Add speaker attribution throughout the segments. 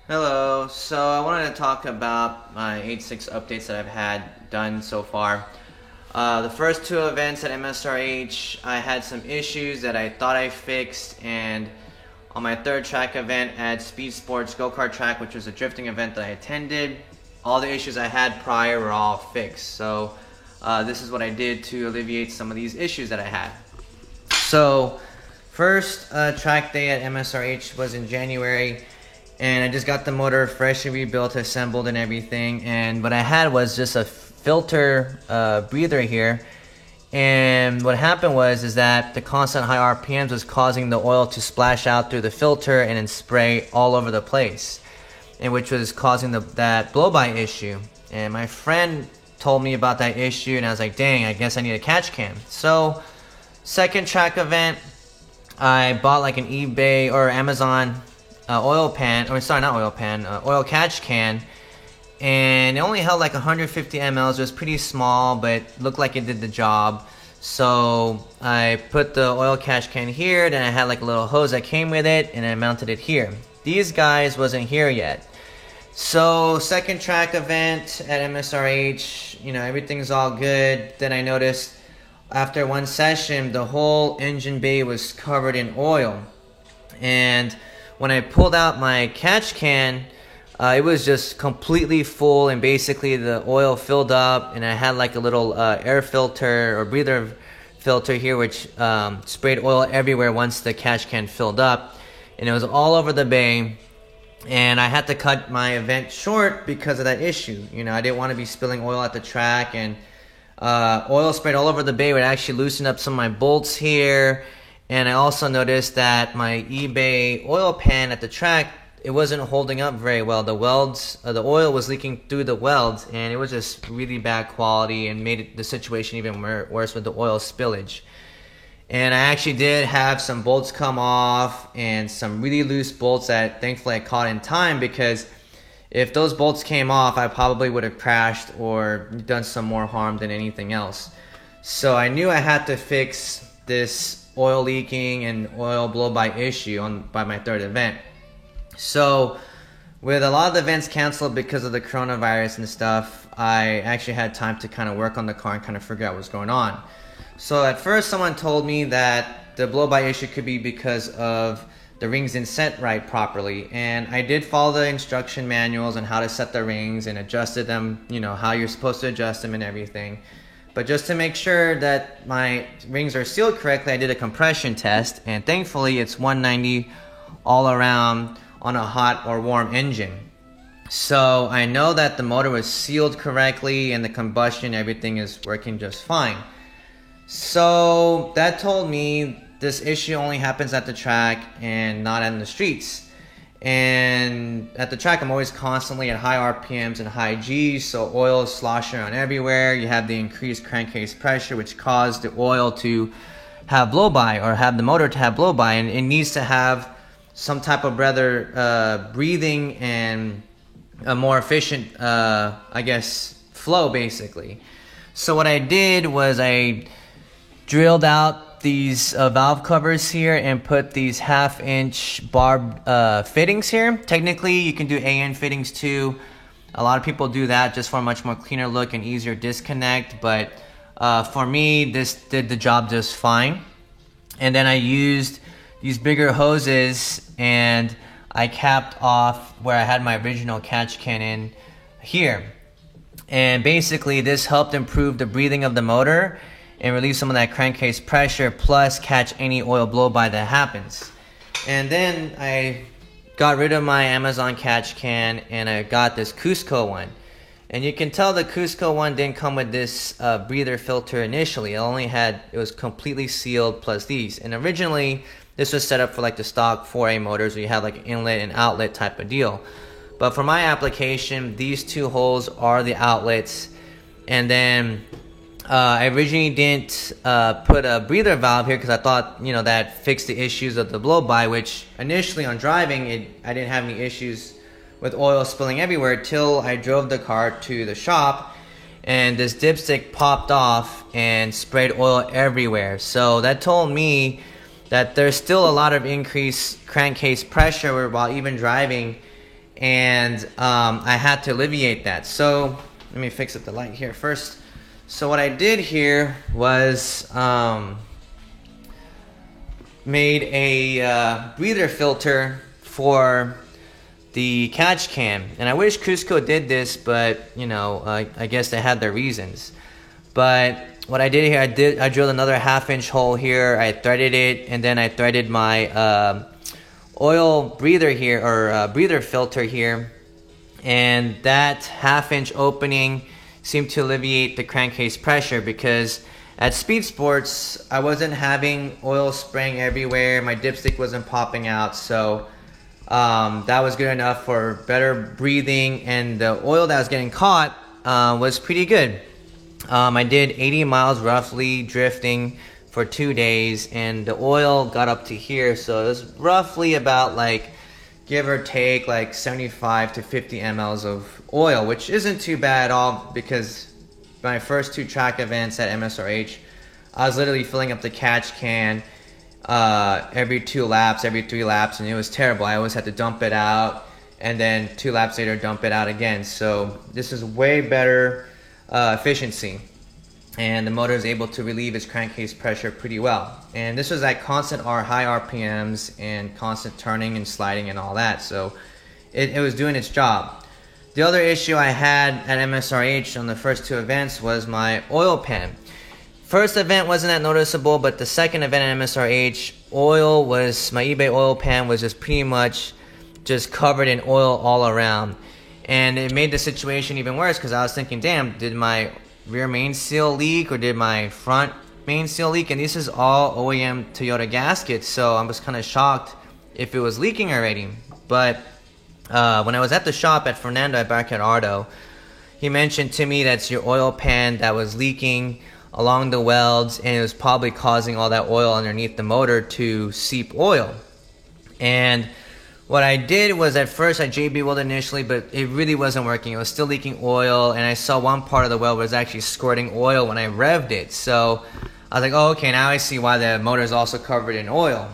Speaker 1: Hello. So I wanted to talk about my 8.6 updates that I've had done so far. The first two events at MSRH, I had some issues that I thought I fixed, and on my third track event at Speed Sports Go-Kart Track, which was a drifting event that I attended, all the issues I had prior were all fixed. So this is what I did to alleviate some of these issues that I had. So first track day at MSRH was in January, and I just got the motor freshly rebuilt, assembled, and everything. And what I had was just a filter breather here. And what happened was that the constant high RPMs was causing the oil to splash out through the filter and then spray all over the place, and which was causing that blow-by issue. And my friend told me about that issue, and I was like, dang, I guess I need a catch can. So second track event, I bought like an eBay or Amazon oil catch can, and it only held like 150 mLs. It was pretty small, but looked like it did the job. So I put the oil catch can here, then I had like a little hose that came with it, and I mounted it here. These guys wasn't here yet. So second track event at MSRH, everything's all good. Then I noticed after one session, the whole engine bay was covered in oil. And when I pulled out my catch can, it was just completely full, and basically the oil filled up, and I had like a little air filter or breather filter here, which sprayed oil everywhere once the catch can filled up, and it was all over the bay. And I had to cut my event short because of that issue. I didn't want to be spilling oil at the track, and oil sprayed all over the bay would actually loosen up some of my bolts here. And I also noticed that my eBay oil pan at the track, it wasn't holding up very well. The welds, the oil was leaking through the welds, and it was just really bad quality and made the situation even worse with the oil spillage. And I actually did have some bolts come off and some really loose bolts that thankfully I caught in time, because if those bolts came off, I probably would have crashed or done some more harm than anything else. So I knew I had to fix this oil leaking and oil blow-by issue by my third event. So with a lot of the events canceled because of the coronavirus and stuff, I actually had time to kind of work on the car and kind of figure out what's going on. So at first someone told me that the blow-by issue could be because of the rings didn't set right properly, and I did follow the instruction manuals on how to set the rings and adjusted them, how you're supposed to adjust them and everything. But just to make sure that my rings are sealed correctly, I did a compression test, and thankfully it's 190 all around on a hot or warm engine. So I know that the motor was sealed correctly and the combustion, everything is working just fine. So that told me this issue only happens at the track and not in the streets. And at the track, I'm always constantly at high RPMs and high Gs, so oil is sloshing around everywhere. You have the increased crankcase pressure, which caused the oil to have blow-by, or have the motor to have blow-by, and it needs to have some type of rather breathing and a more efficient, flow, basically. So what I did was I drilled out these valve covers here and put these 1/2-inch barb fittings here. Technically, you can do AN fittings too. A lot of people do that just for a much more cleaner look and easier disconnect, but for me, this did the job just fine. And then I used these bigger hoses, and I capped off where I had my original catch can in here. And basically, this helped improve the breathing of the motor and relieve some of that crankcase pressure, plus catch any oil blow-by that happens. And then I got rid of my Amazon catch can, and I got this Cusco one. And you can tell the Cusco one didn't come with this breather filter initially. It was completely sealed plus these. And originally, this was set up for like the stock 4A motors, where you have like an inlet and outlet type of deal. But for my application, these two holes are the outlets. And then I originally didn't put a breather valve here because I thought, that fixed the issues of the blow-by, which initially on driving, I didn't have any issues with oil spilling everywhere till I drove the car to the shop, and this dipstick popped off and sprayed oil everywhere. So that told me that there's still a lot of increased crankcase pressure while even driving, and I had to alleviate that. So let me fix up the light here first. So what I did here was made a breather filter for the catch can, and I wish Cusco did this, but you know, I guess they had their reasons. But what I did here, I drilled another 1/2-inch hole here. I threaded it, and then I threaded my oil breather here, or breather filter here, and that 1/2-inch opening seemed to alleviate the crankcase pressure, because at Speed Sports I wasn't having oil spraying everywhere, my dipstick wasn't popping out, so that was good enough for better breathing, and the oil that was getting caught was pretty good. I did 80 miles roughly drifting for 2 days, and the oil got up to here, so it was roughly about, like, give or take, like 75 to 50 mLs of oil, which isn't too bad at all, because my first 2 track events at MSRH, I was literally filling up the catch can every 2 laps, every 3 laps, and it was terrible. I always had to dump it out, and then 2 laps later dump it out again. So this is way better efficiency, and the motor is able to relieve its crankcase pressure pretty well. And this was at constant high RPMs and constant turning and sliding and all that, so it was doing its job. The other issue I had at MSRH on the first 2 events was my oil pan. First event wasn't that noticeable, but the second event at MSRH, my eBay oil pan was just pretty much just covered in oil all around. And it made the situation even worse, because I was thinking, damn, did my rear main seal leak, or did my front main seal leak? And this is all OEM Toyota gaskets, so I was kind of shocked if it was leaking already. But when I was at the shop at Fernando at Backyard Auto, he mentioned to me that's your oil pan that was leaking along the welds, and it was probably causing all that oil underneath the motor to seep oil. And what I did was, at first I JB welded initially, but it really wasn't working. It was still leaking oil, and I saw one part of the weld was actually squirting oil when I revved it. So I was like, oh, okay, now I see why the motor is also covered in oil.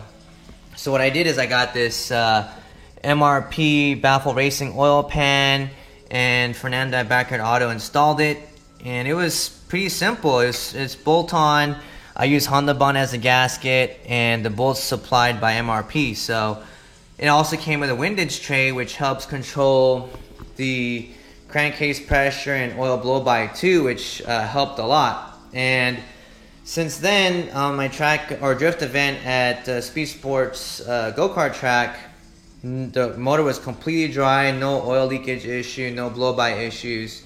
Speaker 1: So what I did is I got this MRP Baffle Racing oil pan, and Fernando at Backyard Auto installed it, and it was pretty simple. It's bolt-on. I use Honda Bond as a gasket, and the bolts supplied by MRP. So it also came with a windage tray, which helps control the crankcase pressure and oil blow-by too, which helped a lot. And since then, my track or drift event at Speed Sports go-kart track, the motor was completely dry, no oil leakage issue, no blow-by issues.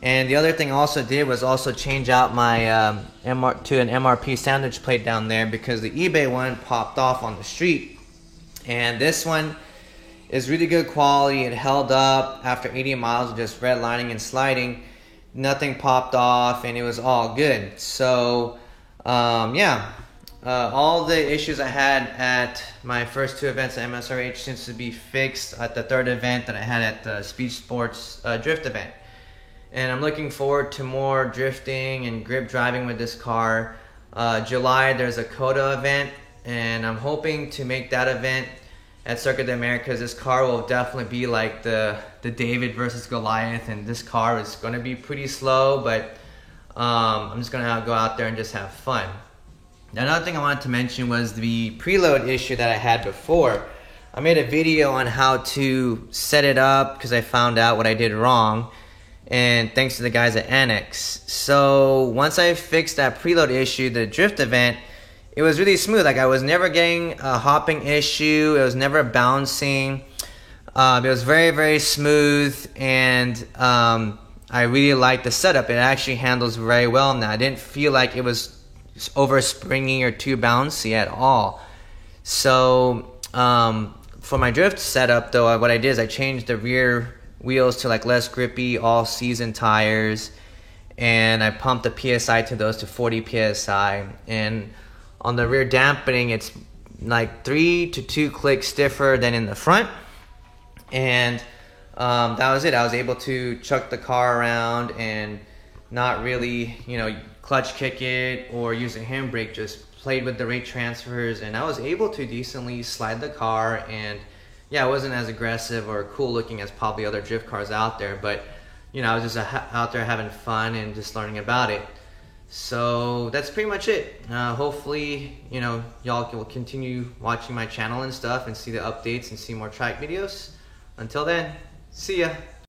Speaker 1: And the other thing I also did was also change out my to an MRP sandwich plate down there, because the eBay one popped off on the street. And this one is really good quality. It held up after 80 miles of just redlining and sliding. Nothing popped off, and it was all good. So all the issues I had at my first 2 events at MSRH seems to be fixed at the 3rd event that I had at the Speed Sports drift event. And I'm looking forward to more drifting and grip driving with this car. July there's a COTA event, and I'm hoping to make that event at Circuit de Americas. This car will definitely be like the David versus Goliath, and this car is going to be pretty slow, but I'm just going to go out there and just have fun. Another thing I wanted to mention was the preload issue that I had before. I made a video on how to set it up, because I found out what I did wrong, and thanks to the guys at Annex. So once I fixed that preload issue, the drift event, it was really smooth. Like, I was never getting a hopping issue. It was never bouncing. It was very, very smooth, and I really liked the setup. It actually handles very well now. I didn't feel like it was over springy or too bouncy at all. So for my drift setup, though, what I did is I changed the rear wheels to like less grippy all-season tires, and I pumped the PSI to those to 40 PSI. And on the rear dampening, it's like 3 to 2 clicks stiffer than in the front. And that was it. I was able to chuck the car around and not really, clutch kick it or use a handbrake. Just played with the rate transfers, and I was able to decently slide the car and yeah, it wasn't as aggressive or cool looking as probably other drift cars out there, but you know, I was just out there having fun and just learning about it. So that's pretty much it. Hopefully, you know, y'all will continue watching my channel and stuff and see the updates and see more track videos. Until then, see ya.